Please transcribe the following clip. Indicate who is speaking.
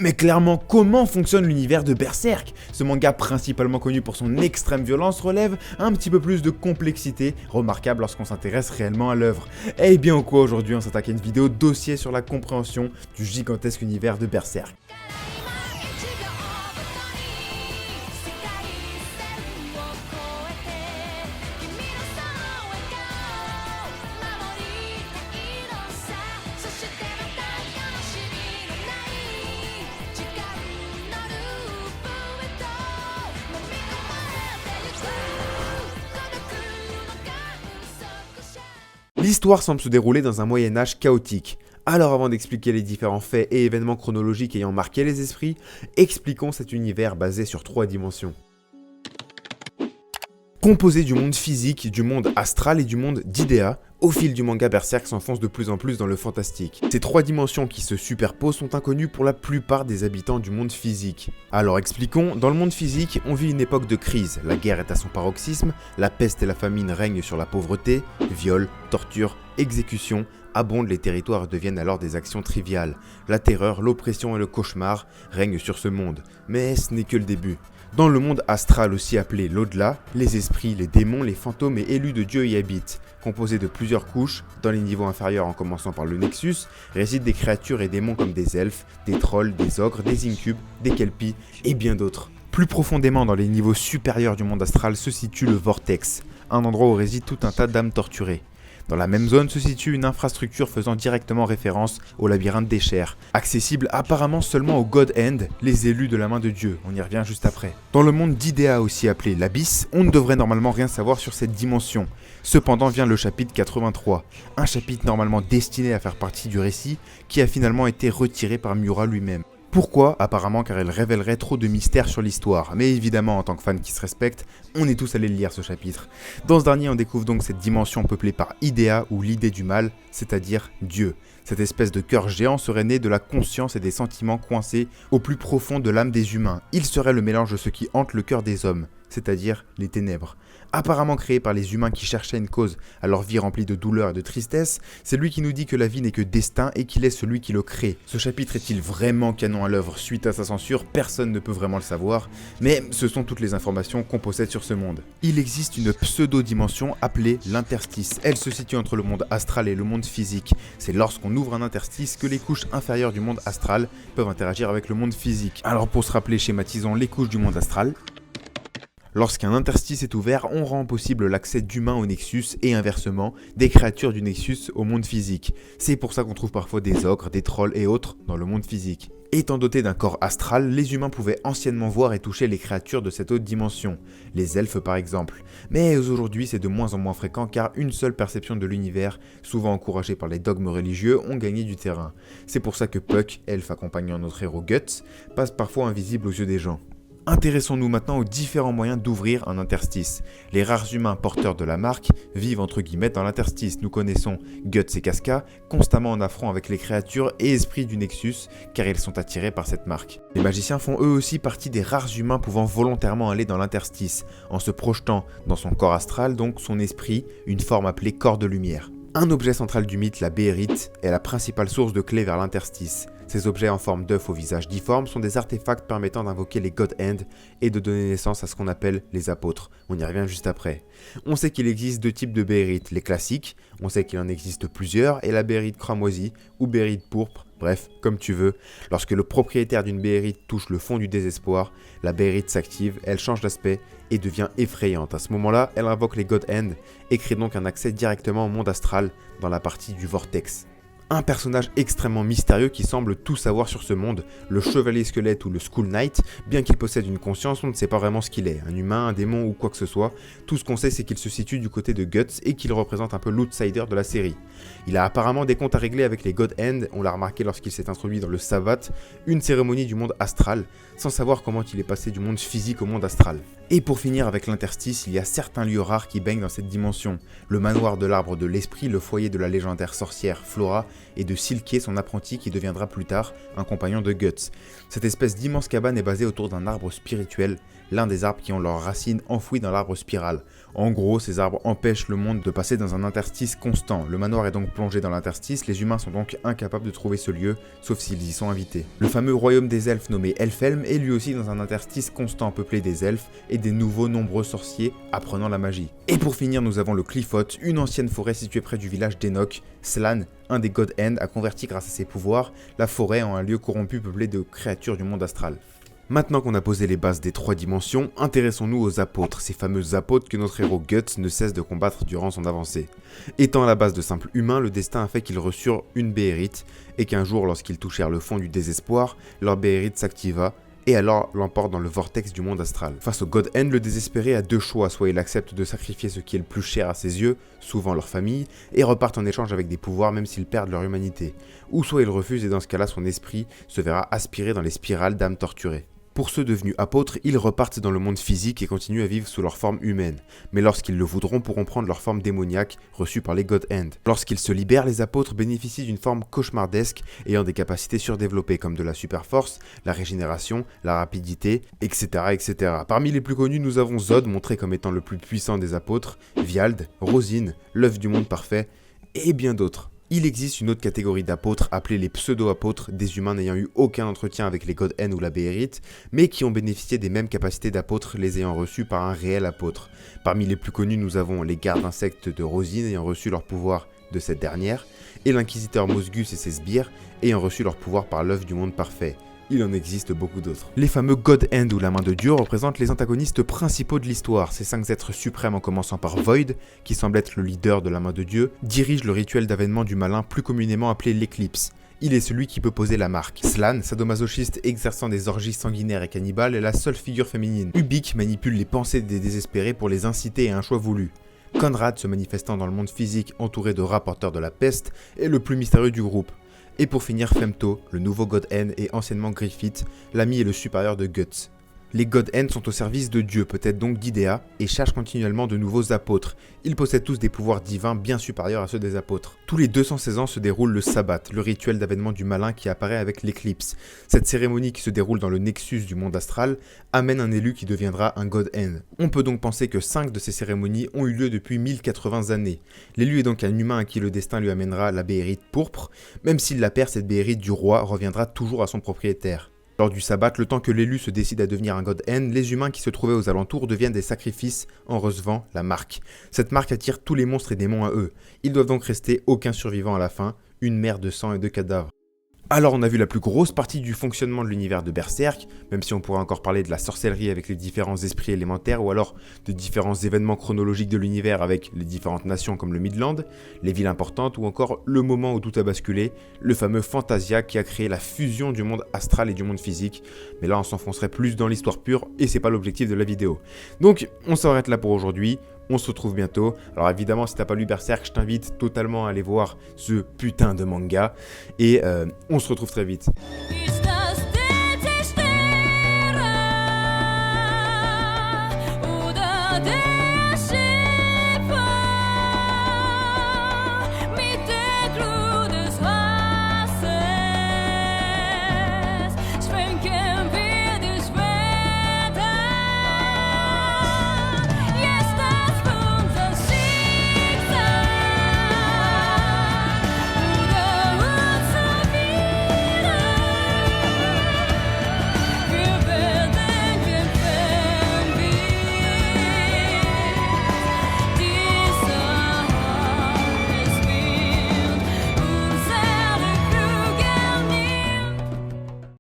Speaker 1: Mais clairement, comment fonctionne l'univers de Berserk? Ce manga principalement connu pour son extrême violence relève un petit peu plus de complexité, remarquable lorsqu'on s'intéresse réellement à l'œuvre. Et bien ou quoi, aujourd'hui on s'attaque à une vidéo dossier sur la compréhension du gigantesque univers de Berserk. L'histoire semble se dérouler dans un Moyen-Âge chaotique. Alors avant d'expliquer les différents faits et événements chronologiques ayant marqué les esprits, expliquons cet univers basé sur 3 dimensions. Composé du monde physique, du monde astral et du monde d'idéas, au fil du manga Berserk s'enfonce de plus en plus dans le fantastique. Ces 3 dimensions qui se superposent sont inconnues pour la plupart des habitants du monde physique. Alors expliquons, dans le monde physique, on vit une époque de crise, la guerre est à son paroxysme, la peste et la famine règnent sur la pauvreté, viols, tortures, exécutions, abondent les territoires et deviennent alors des actions triviales. La terreur, l'oppression et le cauchemar règnent sur ce monde, mais ce n'est que le début. Dans le monde astral aussi appelé l'au-delà, les esprits, les démons, les fantômes et élus de Dieu y habitent. Composés de plusieurs couches, dans les niveaux inférieurs en commençant par le Nexus, résident des créatures et démons comme des elfes, des trolls, des ogres, des incubes, des kelpies et bien d'autres. Plus profondément dans les niveaux supérieurs du monde astral se situe le Vortex, un endroit où réside tout un tas d'âmes torturées. Dans la même zone se situe une infrastructure faisant directement référence au labyrinthe des chairs, accessible apparemment seulement aux God End, les élus de la main de Dieu, on y revient juste après. Dans le monde d'Idea aussi appelé l'Abysse, on ne devrait normalement rien savoir sur cette dimension. Cependant vient le chapitre 83, un chapitre normalement destiné à faire partie du récit qui a finalement été retiré par Miura lui-même. Pourquoi? Apparemment car elle révélerait trop de mystères sur l'histoire, mais évidemment en tant que fan qui se respecte, on est tous allés le lire ce chapitre. Dans ce dernier on découvre donc cette dimension peuplée par Idea ou l'idée du mal, c'est-à-dire Dieu. Cette espèce de cœur géant serait né de la conscience et des sentiments coincés au plus profond de l'âme des humains. Il serait le mélange de ce qui hante le cœur des hommes, c'est-à-dire les ténèbres. Apparemment créé par les humains qui cherchaient une cause à leur vie remplie de douleur et de tristesse, c'est lui qui nous dit que la vie n'est que destin et qu'il est celui qui le crée. Ce chapitre est-il vraiment canon à l'œuvre suite à sa censure? Personne ne peut vraiment le savoir, mais ce sont toutes les informations qu'on possède sur ce monde. Il existe une pseudo-dimension appelée l'interstice. Elle se situe entre le monde astral et le monde physique. C'est lorsqu'on ouvre un interstice que les couches inférieures du monde astral peuvent interagir avec le monde physique. Alors pour se rappeler, schématisons les couches du monde astral. Lorsqu'un interstice est ouvert, on rend possible l'accès d'humains au Nexus et inversement, des créatures du Nexus au monde physique. C'est pour ça qu'on trouve parfois des ogres, des trolls et autres dans le monde physique. Étant dotés d'un corps astral, les humains pouvaient anciennement voir et toucher les créatures de cette autre dimension, les elfes par exemple. Mais aujourd'hui c'est de moins en moins fréquent car une seule perception de l'univers, souvent encouragée par les dogmes religieux, ont gagné du terrain. C'est pour ça que Puck, elfe accompagnant notre héros Guts, passe parfois invisible aux yeux des gens. Intéressons-nous maintenant aux différents moyens d'ouvrir un interstice. Les rares humains porteurs de la marque vivent entre guillemets dans l'interstice. Nous connaissons Guts et Casca, constamment en affront avec les créatures et esprits du Nexus, car ils sont attirés par cette marque. Les magiciens font eux aussi partie des rares humains pouvant volontairement aller dans l'interstice, en se projetant dans son corps astral, donc son esprit, une forme appelée corps de lumière. Un objet central du mythe, la Béérite, est la principale source de clés vers l'interstice. Ces objets en forme d'œuf au visage difforme sont des artefacts permettant d'invoquer les God End et de donner naissance à ce qu'on appelle les apôtres. On y revient juste après. On sait qu'il existe 2 types de Béérites, les classiques, on sait qu'il en existe plusieurs, et la Béérite cramoisie ou Béérite pourpre, bref, comme tu veux. Lorsque le propriétaire d'une Béérite touche le fond du désespoir, la Béérite s'active, elle change d'aspect et devient effrayante. À ce moment-là, elle invoque les God End et crée donc un accès directement au monde astral dans la partie du Vortex. Un personnage extrêmement mystérieux qui semble tout savoir sur ce monde, le Chevalier Squelette ou le Skull Knight, bien qu'il possède une conscience, on ne sait pas vraiment ce qu'il est, un humain, un démon ou quoi que ce soit. Tout ce qu'on sait c'est qu'il se situe du côté de Guts et qu'il représente un peu l'outsider de la série. Il a apparemment des comptes à régler avec les God End, on l'a remarqué lorsqu'il s'est introduit dans le Sabbat, une cérémonie du monde astral, sans savoir comment il est passé du monde physique au monde astral. Et pour finir avec l'interstice, il y a certains lieux rares qui baignent dans cette dimension. Le manoir de l'arbre de l'esprit, le foyer de la légendaire sorcière Flora, et de Silke, son apprenti qui deviendra plus tard un compagnon de Guts. Cette espèce d'immense cabane est basée autour d'un arbre spirituel, l'un des arbres qui ont leurs racines enfouies dans l'arbre spiral. En gros, ces arbres empêchent le monde de passer dans un interstice constant. Le manoir est donc plongé dans l'interstice, les humains sont donc incapables de trouver ce lieu, sauf s'ils y sont invités. Le fameux royaume des elfes nommé Elfhelm est lui aussi dans un interstice constant peuplé des elfes et des nouveaux nombreux sorciers apprenant la magie. Et pour finir, nous avons le Qliphoth, une ancienne forêt située près du village d'Enoch. Slan, un des God End, a converti grâce à ses pouvoirs la forêt en un lieu corrompu peuplé de créatures du monde astral. Maintenant qu'on a posé les bases des 3 dimensions, intéressons-nous aux apôtres, ces fameux apôtres que notre héros Guts ne cesse de combattre durant son avancée. Étant à la base de simples humains, le destin a fait qu'ils reçurent une béhérite, et qu'un jour, lorsqu'ils touchèrent le fond du désespoir, leur béhérite s'activa, et alors l'emporte dans le vortex du monde astral. Face au God End, le désespéré a 2 choix, soit il accepte de sacrifier ce qui est le plus cher à ses yeux, souvent leur famille, et repart en échange avec des pouvoirs même s'ils perdent leur humanité, ou soit il refuse et dans ce cas-là son esprit se verra aspiré dans les spirales d'âmes torturées. Pour ceux devenus apôtres, ils repartent dans le monde physique et continuent à vivre sous leur forme humaine, mais lorsqu'ils le voudront pourront prendre leur forme démoniaque reçue par les God End. Lorsqu'ils se libèrent, les apôtres bénéficient d'une forme cauchemardesque ayant des capacités surdéveloppées comme de la super force, la régénération, la rapidité, etc. etc. Parmi les plus connus, nous avons Zod, montré comme étant le plus puissant des apôtres, Viald, Rosine, l'œuf du monde parfait, et bien d'autres. Il existe une autre catégorie d'apôtres appelés les pseudo-apôtres, des humains n'ayant eu aucun entretien avec les God End ou la Béhérite, mais qui ont bénéficié des mêmes capacités d'apôtres les ayant reçus par un réel apôtre. Parmi les plus connus, nous avons les gardes insectes de Rosine ayant reçu leur pouvoir de cette dernière, et l'inquisiteur Mosgus et ses sbires ayant reçu leur pouvoir par l'œuf du monde parfait. Il en existe beaucoup d'autres. Les fameux God End ou la main de Dieu représentent les antagonistes principaux de l'histoire. Ces 5 êtres suprêmes en commençant par Void, qui semble être le leader de la main de Dieu, dirigent le rituel d'avènement du malin plus communément appelé l'éclipse. Il est celui qui peut poser la marque. Slan, sadomasochiste exerçant des orgies sanguinaires et cannibales, est la seule figure féminine. Ubik manipule les pensées des désespérés pour les inciter à un choix voulu. Conrad, se manifestant dans le monde physique entouré de rapporteurs de la peste, est le plus mystérieux du groupe. Et pour finir, Femto, le nouveau God End et anciennement Griffith, l'ami et le supérieur de Guts. Les God End sont au service de Dieu, peut-être donc d'Idea, et cherchent continuellement de nouveaux apôtres. Ils possèdent tous des pouvoirs divins bien supérieurs à ceux des apôtres. Tous les 216 ans se déroule le Sabbat, le rituel d'avènement du malin qui apparaît avec l'éclipse. Cette cérémonie qui se déroule dans le nexus du monde astral amène un élu qui deviendra un God End. On peut donc penser que 5 de ces cérémonies ont eu lieu depuis 1080 années. L'élu est donc un humain à qui le destin lui amènera la béhérite pourpre. Même s'il la perd, cette béhérite du roi reviendra toujours à son propriétaire. Lors du sabbat, le temps que l'élu se décide à devenir un God End, les humains qui se trouvaient aux alentours deviennent des sacrifices en recevant la marque. Cette marque attire tous les monstres et démons à eux. Ils doivent donc rester aucun survivant à la fin, une mer de sang et de cadavres. Alors on a vu la plus grosse partie du fonctionnement de l'univers de Berserk, même si on pourrait encore parler de la sorcellerie avec les différents esprits élémentaires ou alors de différents événements chronologiques de l'univers avec les différentes nations comme le Midland, les villes importantes ou encore le moment où tout a basculé, le fameux Fantasia qui a créé la fusion du monde astral et du monde physique. Mais là on s'enfoncerait plus dans l'histoire pure et c'est pas l'objectif de la vidéo. Donc on s'arrête là pour aujourd'hui. On se retrouve bientôt. Alors évidemment, si t'as pas lu Berserk, je t'invite totalement à aller voir ce putain de manga. Et on se retrouve très vite.